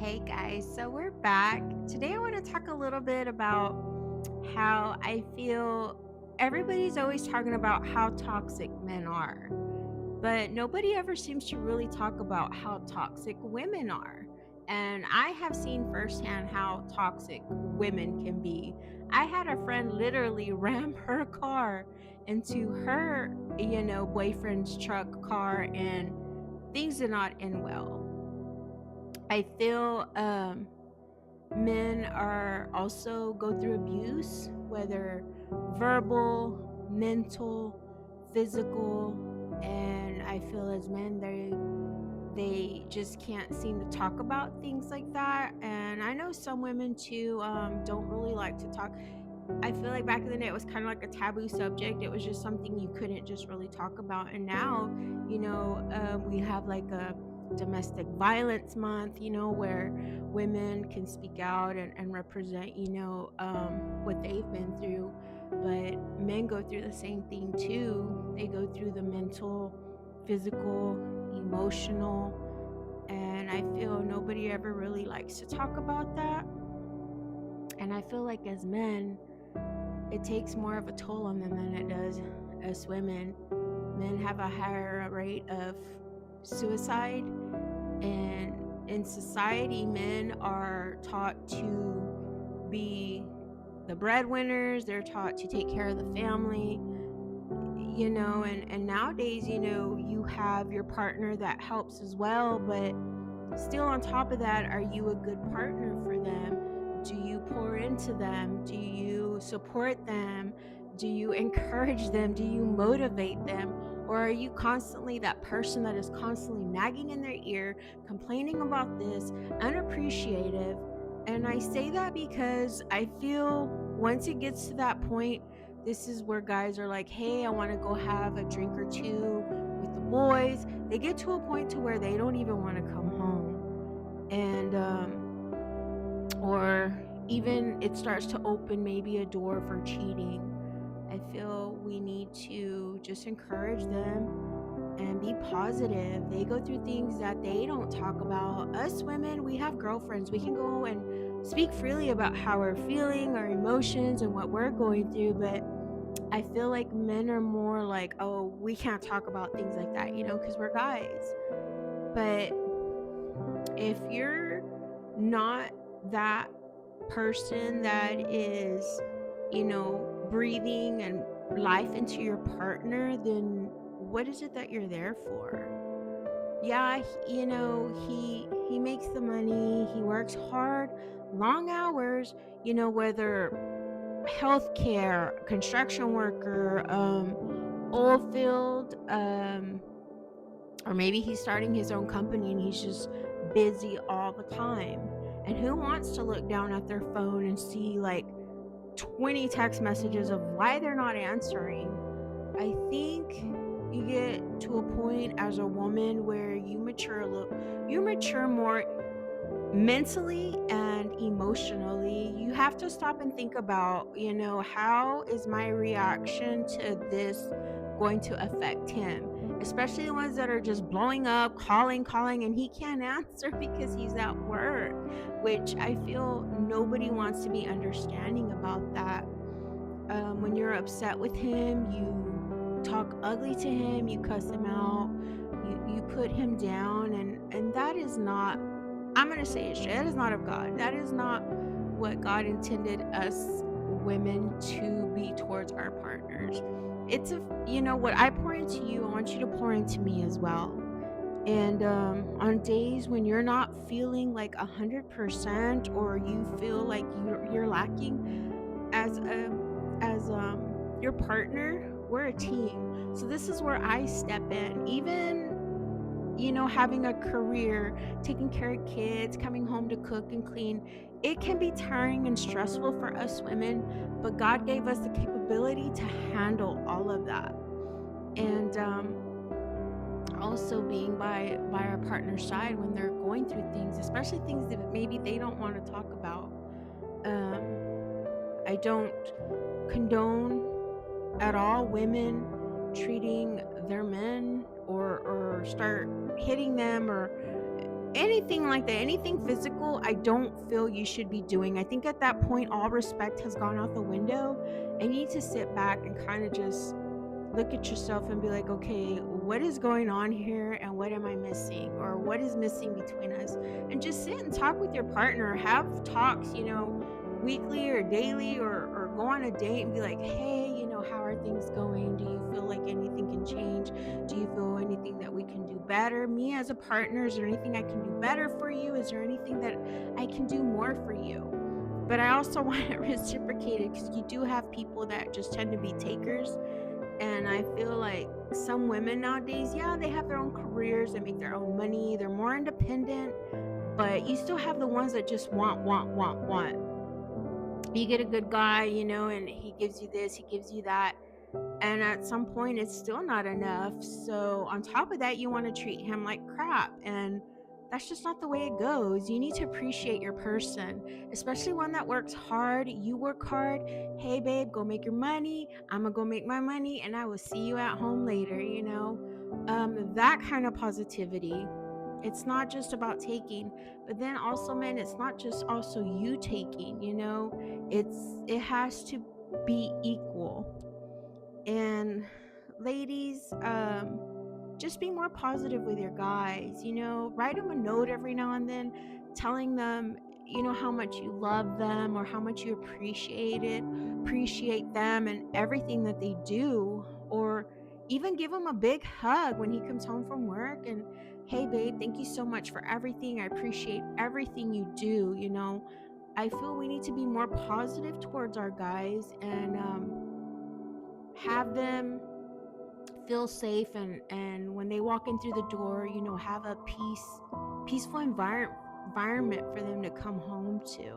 Hey guys, so we're back. Today I want to talk a little bit about how I feel everybody's always talking about how toxic men are, but nobody ever seems to really talk about how toxic women are. And I have seen firsthand how toxic women can be. I had a friend literally ram her car into her, boyfriend's truck car, and things did not end well. I feel men are also go through abuse, whether verbal, mental, physical, and I feel as men they just can't seem to talk about things like that. And I know some women too don't really like to talk. I feel like back in the day it was kind of like a taboo subject. It was just something you couldn't just really talk about. And now, we have like a domestic violence month, where women can speak out and represent, what they've been through. But men go through the same thing too. They go through the mental, physical, emotional, and I feel nobody ever really likes to talk about that. And I feel like as men, it takes more of a toll on them than it does us women. Men have a higher rate of suicide, and in society, men are taught to be the breadwinners, they're taught to take care of the family, and nowadays, you have your partner that helps as well, but still, on top of that, are you a good partner for them? Do you pour into them? Do you support them? Do you encourage them? Do you motivate them? Or are you constantly that person that is constantly nagging in their ear, complaining about this, unappreciative? And I say that because I feel once it gets to that point, this is where guys are like, hey, I want to go have a drink or two with the boys. They get to a point to where they don't even want to come home. And or even it starts to open maybe a door for cheating. I feel we need to just encourage them and be positive. They go through things that they don't talk about. Us women, we have girlfriends. We can go and speak freely about how we're feeling, our emotions, and what we're going through. But I feel like men are more like, oh, we can't talk about things like that, because we're guys. But if you're not that person that is, breathing and life into your partner, then what is it that you're there for? Yeah, he makes the money, he works hard, long hours, whether healthcare, construction worker, oil field, or maybe he's starting his own company and he's just busy all the time. And who wants to look down at their phone and see like 20 text messages of why they're not answering? I think you get to a point as a woman where you mature more mentally and emotionally. You have to stop and think about, how is my reaction to this going to affect him? Especially the ones that are just blowing up, calling, and he can't answer because he's at work, which I feel nobody wants to be understanding about that. When you're upset with him, you talk ugly to him, you cuss him out, you put him down, and that is not, I'm going to say it straight. That is not of God. That is not what God intended us women to be towards our partners. It's what I pour into you, I want you to pour into me as well. And on days when you're not feeling like 100% or you feel like you're lacking as your partner, we're a team. So this is where I step in. Even having a career, taking care of kids, coming home to cook and clean, it can be tiring and stressful for us women, but God gave us the capability to handle all of that. And also being by our partner's side when they're going through things, especially things that maybe they don't want to talk about. I don't condone at all women treating their men or start hitting them or anything like that, anything physical, I don't feel you should be doing. I think at that point, all respect has gone out the window, and you need to sit back and kind of just look at yourself and be like, okay, what is going on here and what am I missing? Or what is missing between us? And just sit and talk with your partner. Have talks, weekly or daily, or go on a date and be like, hey, how are things going? Do you feel like anything can change? Do you feel anything that we can do better? Me as a partner, is there anything I can do better for you? Is there anything that I can do more for you? But I also want it reciprocated, because you do have people that just tend to be takers, and I feel like some women nowadays, yeah, they have their own careers, they make their own money, they're more independent, but you still have the ones that just want, want, want, want. You get a good guy, and he gives you this, he gives you that. And at some point, it's still not enough. So, on top of that, you want to treat him like crap. And that's just not the way it goes. You need to appreciate your person, especially one that works hard. You work hard. Hey, babe, go make your money. I'm going to go make my money, and I will see you at home later. That kind of positivity. It's not just about taking, but then also, man, it's not just also you taking. It has to be equal. And ladies, just be more positive with your guys. Write them a note every now and then, telling them, how much you love them, or how much you appreciate them and everything that they do. Or even give him a big hug when he comes home from work, and hey, babe, thank you so much for everything. I appreciate everything you do. I feel we need to be more positive towards our guys, and have them feel safe, and when they walk in through the door, have a peaceful environment for them to come home to.